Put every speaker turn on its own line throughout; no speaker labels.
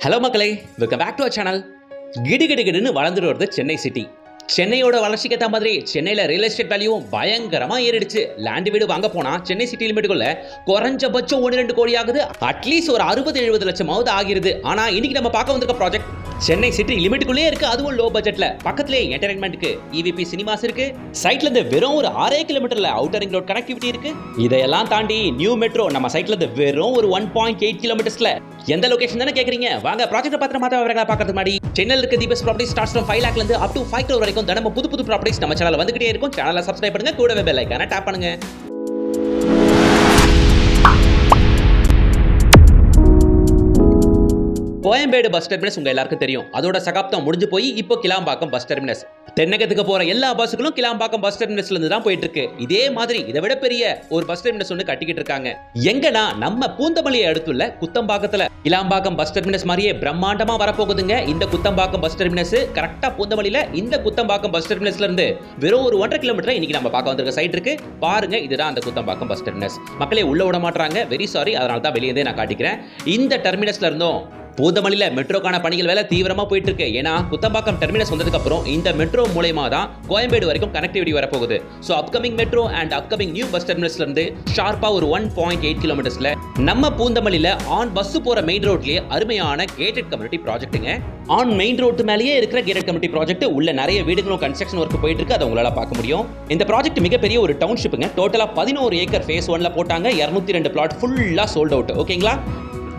Hello மக்களே, welcome back to our channel. கிடுகிடுன்னு வளர்ந்துட்டு வருது சென்னை சிட்டி. சென்னையோட வளர்ச்சிக்கு ஏற்ற மாதிரி சென்னையில் ரியல் எஸ்டேட் வேல்யூவும் பயங்கரமாக ஏறிடுச்சு. லேண்ட் வீடு வாங்க போனால் சென்னை சிட்டி லிமிட்டுக்குள்ள குறைஞ்சபட்சம் 1-2 கோடி ஆகுது. அட்லீஸ்ட் ஒரு 60-70 லட்சமாவது ஆகிருது. ஆனால் இன்னைக்கு நம்ம பார்க்க வந்திருக்க ப்ராஜெக்ட் சென்னை சிட்டி லிமிட்டுக்குள்ளே இருக்கு, அதுவும் லோ பட்ஜெட்ல. பக்கத்திலே என்டர்டைன்மெண்ட்க்கு EVP சினிமாஸ் இருக்கு. சைட்ல இருந்து வெறும் ஒரு 6 கிலோமீட்டர்ல அவுட்டர் ரிங் ரோட் கனெக்டிவிட்டி இருக்கு. இதையெல்லாம் தாண்டி நியூ மெட்ரோ நம்ம சைட்ல இருந்து வெறும் ஒரு 1.8 கிலோமீட்டர்ஸ்ல. எந்த லொகேஷன் தானே கேக்குறீங்க? வாங்க ப்ராஜெக்ட் பத்திர மாத்த விவரங்களை பார்க்கறதுக்கு முன்னாடி சென்னையில் இருக்க the best property starts from 5 லாக்ல இருந்து அப் டு 5 crore வரைக்கும் தினமும் புது ப்ராப்பர்ட்டிஸ் நம்ம சேனல்ல வந்துகிட்டே இருக்கும். சேனலை சப்ஸ்கிரைப் பண்ணுங்க, கூடவே பெல் ஐகானை டாப் பண்ணுங்க. கோயம்பேடு பஸ் டெர்மினஸ் உங்க எல்லாருக்கும் தெரியும். அதோட சகாப்தம் முடிஞ்சு போய் இப்போ கிளாம்பாக்கம் பஸ் டெர்மினஸ். தென்னகத்துக்கு போற எல்லா பஸ்ஸுகளும் கிளாம்பாக்கம் பஸ் டெர்மினஸ்ல இருந்து தான் போயிட்டு இருக்கு. இதே மாதிரி இதை விட பெரிய ஒரு பஸ் டெர்மினஸ் ஒன்று கட்டிக்கிட்டு இருக்காங்க. எங்கன்னா நம்ம பூந்தமல்லியை அடுத்துள்ள குத்தம்பாக்கத்துல கிளாம்பாக்கம் பஸ் டெர்மினஸ் மாதிரியே பிரம்மாண்டமா வரப்போகுதுங்க. இந்த குத்தம்பாக்கம் பஸ் டெர்மினஸ் கரெக்டா பூந்தமல்லியில இந்த குத்தம்பாக்கம் பஸ் டெர்மினஸ்ல இருந்து வெறும் ஒரு 1.5 கிலோமீட்டர் இன்னைக்கு நம்ம பார்க்க வந்திருக்க சைட் இருக்கு. பாருங்க, இதுதான் அந்த குத்தம்பாக்கம் பஸ் டெர்மினஸ். மக்களே உள்ள விட மாட்டாங்க, வெரி சாரி. அதனால தான் வெளியே நான் காட்டிக்கிறேன். இந்த டெர்மினஸ்ல இருந்தும் பூந்தமல்லியில மெட்ரோக்கான பணிகள் வேலை தீவிரமா போயிட்டு இருக்கு. ஏன்னா குத்தம்பாக்கம் டெர்மினஸ் வந்ததுக்கு அப்புறம் இந்த மெட்ரோ மூலமா தான் கோயம்பேடு வரைக்கும் கனெக்டிவிட்டி வரப்போகுது. So upcoming metro and upcoming new bus டெர்மினஸ்ல இருந்து ஷார்ப்பா ஒரு 1.8 கிலோமீட்டர்ஸ்ல நம்ம பூந்தமல்லியில ஆன் பஸ் போற மெயின் ரோட்லயே அருமையான கேட்டட் கம்யூனிட்டி ப்ராஜெக்ட்டுங்க. ஆன் மெயின் ரோட் மேலேயே இருக்கிற கேட்டட் கம்யூனிட்டி ப்ராஜெக்ட் உள்ள நிறைய வீடுகளும் கன்ஸ்ட்ரக்ஷன் ஒர்க் போயிட்டு இருக்கு. அதை உங்களால பார்க்க முடியும். இந்த ப்ராஜெக்ட் மிகப்பெரிய ஒரு டவுன்ஷிப்புங்க. டோட்டலா 11 ஏக்கர் ஃபேஸ் 1ல போட்டாங்க. 202 பிளாட் ஃபுல்லா சோல்ட் அவுட். ஓகேங்களா?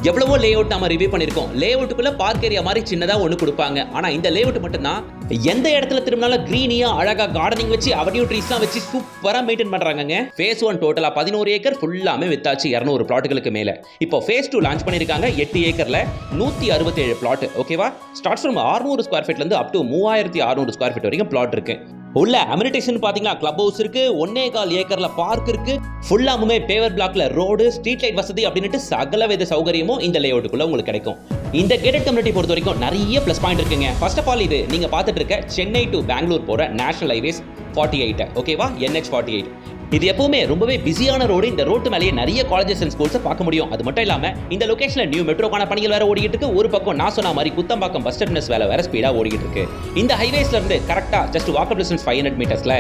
எவ்வளவோ லே அவுட் நம்ம ரிவ்யூ பண்ணிருக்கோம். லே அவுட்டுக்குள்ள பார்க் ஏரியா மாதிரி சின்னதா ஒன்று கொடுப்பாங்க. ஆனா இந்த லே அவுட் மட்டும் தான் எந்த இடத்துல திரும்பினாலும் கிரீனியா அழகா கார்டனிங் வச்சு அவென்யூ ட்ரீஸ்லாம் வச்சு சூப்பரா மெயின்டைன் பண்றாங்க. ஃபேஸ் 1 டோட்டலா 11 ஏக்கர் ஃபுல்லாமே வித்தாச்சு 200 பிளாட்டுகளுக்கு மேல. இப்போ ஃபேஸ் 2 லான்ச் பண்ணிருக்காங்க. 8 ஏக்கர்ல 167 பிளாட். ஓகேவா? ஸ்டார்ட்ஸ் ஃப்ரம் 600 ஸ்கொயர் ஃபீட்ல இருந்து அப் டு 3600 ஸ்கொயர் ஃபீட் வரைக்கும் பிளாட் இருக்கு. உள்ள அமினிட்டிஷன் பாத்தீங்கன்னா கிளப் ஹவுஸ் இருக்கு, 1.25 ஏக்கர்ல பார்க் இருக்கு, ஃபுல்லாமே பேவர் பிளாக்ல ரோடு, ஸ்ட்ரீட் லைட் வசதி அப்படின்ட்டு சகல வித சௌகரியமும் இந்த லேஅவுட்டுக்குள்ள உங்களுக்கு கிடைக்கும். இந்த கேட்டட் கம்யூனிட்டி பொறுத்த வரைக்கும் நிறைய பிளஸ் பாயிண்ட் இருக்குங்க. ஃபர்ஸ்ட் ஆஃப் ஆல் இது நீங்க பார்த்துட்டு இருக்க சென்னை டு பெங்களூர் போற நேஷனல் ஹைவேஸ் 48. ஓகேவா? NH 48. இது எப்பவுமே ரொம்பவே பிஸியான ரோடு. இந்த ரோட்டு மேலேயே நிறைய காலேஜஸ் அண்ட் ஸ்கூல்ஸை பார்க்க முடியும். அது மட்டும் இல்லாம இந்த லொகேஷன்ல நியூ மெட்ரோக்கான பணிகள் வேற ஓடிட்டு இருக்கு. ஒரு பக்கம் நான் சொன்ன மாதிரி குத்தம்பாக்கம் பஸ் டெர்மினஸ் வேலை வேற ஸ்பீடா ஓடிட்டு இருக்கு. இந்த ஹைவேஸ்ல இருந்து கரெக்டா ஜஸ்ட் வாக்கபிள் டிஸ்டன்ஸ் 500 மீட்டர்ஸ்ல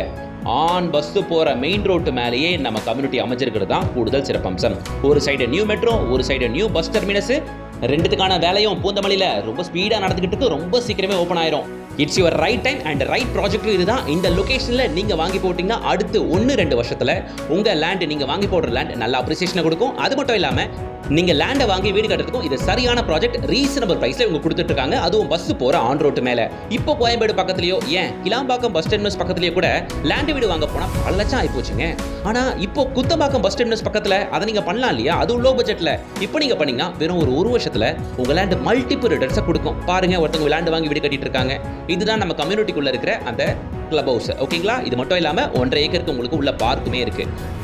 ஆன் பஸ் போற மெயின் ரோட்டு மேலேயே நம்ம கம்யூனிட்டி அமைஞ்சிருக்கிறது தான் கூடுதல் சிறப்பம்சம். ஒரு சைடு நியூ மெட்ரோ, ஒரு சைடு நியூ பஸ் டெர்மினஸ். ரெண்டுத்துக்கான வேலையும் பூந்தமல்லியில ரொம்ப ஸ்பீடா நடந்துகிட்டு இருக்கு. ரொம்ப சீக்கிரமே ஓபன் ஆயிரும். It's your right time and right project. இதுதான் இந்த லொகேஷன்ல நீங்க வாங்கி போட்டீங்கன்னா அடுத்து 1-2 வருஷத்துல உங்க லேண்ட், நீங்க வாங்கி போடுற லேண்ட் நல்ல அப்ரிசியேஷனை கொடுக்கும். அது மட்டும் இல்லாம நீங்க லேண்டை வாங்கி வீடு கட்டுறதுக்கும் இது சரியான ப்ராஜெக்ட். ரீசனபிள் பிரைஸ்ல இவங்க கொடுத்துட்டு இருக்காங்க. அதுவும் பஸ் போற ஆன் ரோட்டு மேல. இப்போ கோயம்பேடு பக்கத்துலயோ ஏன் கிளாம்பாக்கம் பஸ் டெர்மினஸ் பக்கத்துலயோ கூட லேண்ட் வீடு வாங்க போனா பல லட்சம் ஆகி போச்சுங்க. ஆனா இப்போ குத்தம்பாக்கம் பஸ் டெர்மினஸ் பக்கத்துல அதை நீங்க பண்ணலாம் இல்லையா? அதுவும் லோ பட்ஜெட்ல. இப்போ நீங்க பண்ணீங்கன்னா வெறும் ஒரு வருஷத்துல உங்க லேண்ட் மல்டிபிள் ரிட்டர்ன்ஸ் கொடுக்கும். பாருங்க, ஒருத்தவங்க லேண்ட் வாங்கி வீடு கட்டிட்டு இருக்காங்க. இதுதான் நம்ம கம்யூனிட்டிக்குள்ள இருக்கிற அந்த கிளப் ஹவுஸ். ஓகேங்களா? இது மட்டும் இல்லாம 1.5 ஏக்கருக்கு உங்களுக்கு உள்ள பார்க்குமே இருக்கு.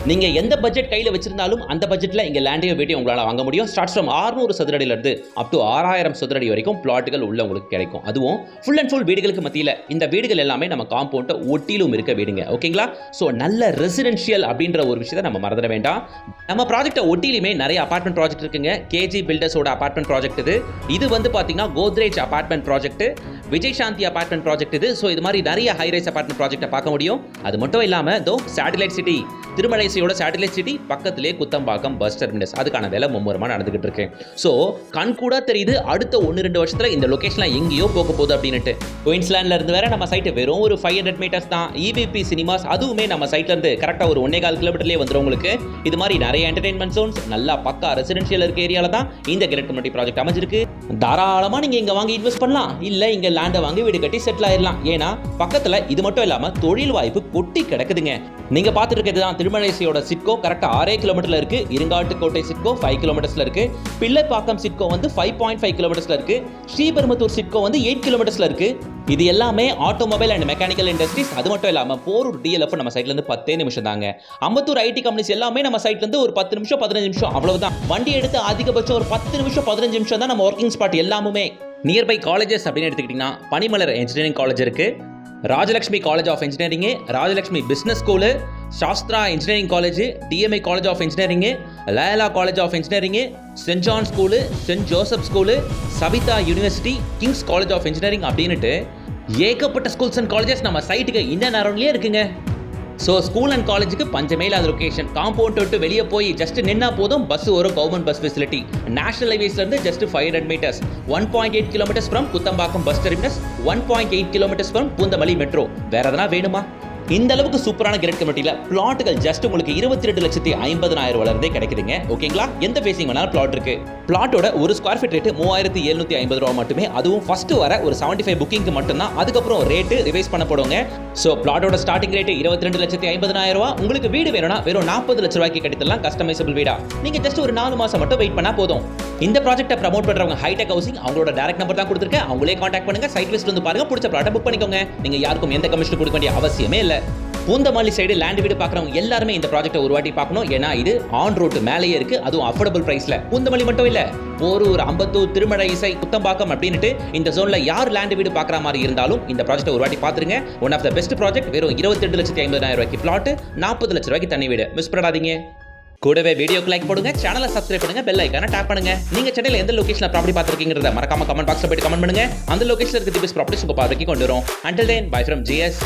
நீங்க எந்த பட்ஜெட் கையில வச்சிருந்தாலும் அந்த பட்ஜெட்ல இங்க லேண்டையும் வீட்டையும் உங்களால வாங்க முடியும். ஸ்டார்ட்ஸ் ஃப்ரம் 600 சதுரடியில இருந்து அப் டு 6000 சதுரடி வரைக்கும் பிளாட்டுகள் உள்ள உங்களுக்கு கிடைக்கும். அதுவும் ஃபுல் அண்ட் ஃபுல் வீடுகளுக்கு மத்தியில. இந்த வீடுகள் எல்லாமே நம்ம காம்பவுண்ட ஒட்டிலும் இருக்க வீடுங்க. ஓகேங்களா? சோ நல்ல ரெசிடென்ஷியல் அப்படின்ற ஒரு விஷயத்தை நம்ம மறந்துட வேண்டாம். நம்ம ப்ராஜெக்ட ஒட்டிலுமே நிறைய அபார்ட்மெண்ட் ப்ராஜெக்ட் இருக்குங்க. KG பில்டர்ஸோட அபார்ட்மெண்ட் ப்ராஜெக்ட் இது வந்து பாத்தீங்கன்னா கோத்ரேஜ் அபார்ட்மெண்ட் ப்ராஜெக்ட், விஜய் சாந்தி அபார்ட்மெண்ட் ப்ராஜெக்ட் இது. ஸோ இது மாதிரி நிறைய ஹைரைஸ் அபார்ட்மெண்ட் ப்ராஜெக்ட்டை பார்க்க முடியும். அது மட்டும் இல்லாமல் சேட்டலைட் சிட்டி, திருமலைசையோட சேட்டலைட் சிட்டி பக்கத்திலே குத்தம்பாக்கம் பஸ் டெர்மினஸ். அதுக்கான வேலை மும்முரமாக நடந்துகிட்டு இருக்கு. ஸோ கண் கூட தெரியுது அடுத்த 1-2 வருஷத்துல இந்த லொகேஷன்ல எங்கேயோ போக போகுது அப்படின்ட்டு. குயின்ஸ்லாண்ட்ல இருந்து வேற நம்ம சைட் வெறும் ஒரு 500 மீட்டர்ஸ் தான். EVP சினிமாஸ் அதுவுமே நம்ம சைட்ல இருந்து கரெக்டா ஒரு 1.25 கிலோமீட்டர்லேயே வந்துடும் உங்களுக்கு. இது மாதிரி நிறைய என்டர்டைன்மெண்ட் ஜோன்ஸ், நல்லா பக்கா ரெசிடென்ஷியல் இருக்க ஏரியால தான் இந்த கேட்டட் கம்யூனிட்டி ப்ராஜெக்ட் அமைஞ்சிருக்கு. தாராளமா நீங்க இங்க வாங்கி இன்வெஸ்ட் பண்ணலாம், இல்ல இங்க லேண்டை வாங்கி வீடு கட்டி செட்டில் ஆயிடலாம். ஏன்னா பக்கத்துல இது மட்டும் இல்லாம தொழில் வாய்ப்பு கொட்டி கிடக்குதுங்க. நீங்க பார்த்துட்டு இருக்கிறது தான் திருமலைசையோட சிட்கோ. கரெக்டா 6 கிலோமீட்டர்ல இருக்கு. இருங்காட்டுக்கோட்டை சிட்கோ 5 கிலோமீட்டர்ஸ்ல இருக்கு. பிள்ளைப்பாக்கம் சிட்கோ வந்து 5.5 கிலோமீட்டர்ஸ்ல இருக்கு. ஸ்ரீபெரும்புத்தூர் சிட்கோ வந்து 8 கிலோமீட்டர்ஸ்ல இருக்கு. இது எல்லாமே ஆட்டோமொபைல் அண்ட் மெக்கானிக்கல் இண்டஸ்ட்ரீஸ். அது மட்டும் இல்லாம போரூர் DLF நம்ம சைட்ல இருந்து 10 நிமிஷம் தாங்க. அம்பத்தூர் IT கம்பெனிஸ் எல்லாமே நம்ம சைட்ல இருந்து ஒரு 10 நிமிஷம் 15 நிமிஷம் அவ்வளவுதான். வண்டி எடுத்து அதிகபட்சம் ஒரு 10 நிமிஷம் 15 நிமிஷம் தான் நம்ம ஒர்க்கிங் ஸ்பாட் எல்லாமே. நியர்பை காலேஜஸ் அப்படின்னு எடுத்துக்கிட்டீங்கன்னா பனிமலர் இன்ஜினியரிங் காலேஜ் இருக்கு, Rajalakshmi college of engineering, Rajalakshmi business school, Sastra engineering college, TMI college of engineering, Loyola college of engineering, Saint John school, Saint Joseph school, Saveetha university, Kings college of engineering அப்படின்னுட்டு ஏகப்பட்ட schools and colleges நம்ம சைட்டுக்கு இந்த நேரம்லயே இருக்குங்க. So school and காலேஜுக்கு பஞ்சமே இல்லாத location. Compound விட்டு வெளியே போய் ஜஸ்ட் நின்னா போதும், பஸ் வரும். Government bus facility. நேஷனல் ஹைவேஸ்ல இருந்து just 500 metres. 1.8 kilometres from Kuthambakkam bus terminus, 1.8 kilometres from Poonamallee metro. வேற எதனா வேணுமா? இந்த அளவுக்கு சூப்பரான கிரெட் கமிட்டியில பிளாட்டுகள் ஜஸ்ட் உங்களுக்கு 22,50,000 கிடைக்குதுங்க. ஓகேங்களா? எந்த பேசிங் வேணாலும் பிளாட் இருக்கு. பிளாட்டோட ஒரு ஸ்கொயர் ஃபீட் ரேட் 3,750 ரூபா மட்டுமே. அதுவும் ஃபர்ஸ்ட் வர ஒரு 75 புக்கிங்க்கு மட்டும்தான். அதுக்கப்புறம் ரேட்டு ரிவைஸ் பண்ணப்படுங்க. ஸோ பிளாட்டோட ஸ்டார்டிங் ரேட் 22,50,000 ரூபா. உங்களுக்கு வீடு வேணும்னா வெறும் 40 லட்ச ரூபாய்க்கு கிடைத்தலாம். கஸ்டமைசபிள் வீடா நீங்க ஜஸ்ட் ஒரு 4 மாசம் மட்டும் வெயிட் பண்ணா போதும். இந்த ப்ராஜெக்ட்டை ப்ரமோட் பண்றவங்க ஹைடெக் ஹவுசிங். அவங்களோட டைரக்ட் நம்பர் தான் கொடுத்துருக்கேன். அவங்களே கான்டாக்ட் பண்ணுங்க. சைட் விசிட் வந்து பாருங்க. பிடிச்ச ப்ளாட்டை புக் பண்ணிக்கோங்க. நீங்க யாருக்கும் எந்த கமிஷன் கொடுக்க வேண்டிய அவசியமே இல்லை. பூந்தமல்லி சைடு லேண்ட் வீடு பார்க்குறவங்க எல்லாருமே இந்த ப்ராஜெக்ட்டை ஒரு வாட்டி பார்க்கணும். ஏன்னா இது ஆன் ரோட்டு மேலேயே இருக்கு. அதுவும் அஃபோர்டபுள் பிரைஸ்ல. பூந்தமல்லி மட்டும் இல்ல, போரூர், அம்பத்தூர், திருமலை இசை, குத்தம்பாக்கம் அப்படின்ட்டு இந்த ஜோன்ல யார் லேண்ட் வீடு பார்க்குற மாதிரி இருந்தாலும் இந்த ப்ராஜெக்ட்டை ஒரு வாட்டி பார்த்துருங்க. One of the best project. வெறும் 28,50,000 ரூபாய்க்கு பிளாட், 40 லட்ச ரூபாய்க்கு தனி வீடு. மிஸ் பண்ணாதீங்க. கூடவே வீடியோக்கு லைக் போடுங்க, சேனலை சப்ஸ்கிரைப் பண்ணுங்க, பெல் ஐகானை டாப் பண்ணுங்க. நீங்க சென்னையில எந்த லொகேஷன்ல ப்ராப்பர்ட்டி பார்த்திருக்கீங்கறத மறக்காம கமெண்ட் பாக்ஸ்ல போய் கமெண்ட் பண்ணுங்க. அந்த லொகேஷன்ல இருக்க தி பெஸ்ட் ப்ராப்பர்ட்டிஸ் உங்க பார்வைக்கு கொண்டு வரோம். Until then, bye from GS.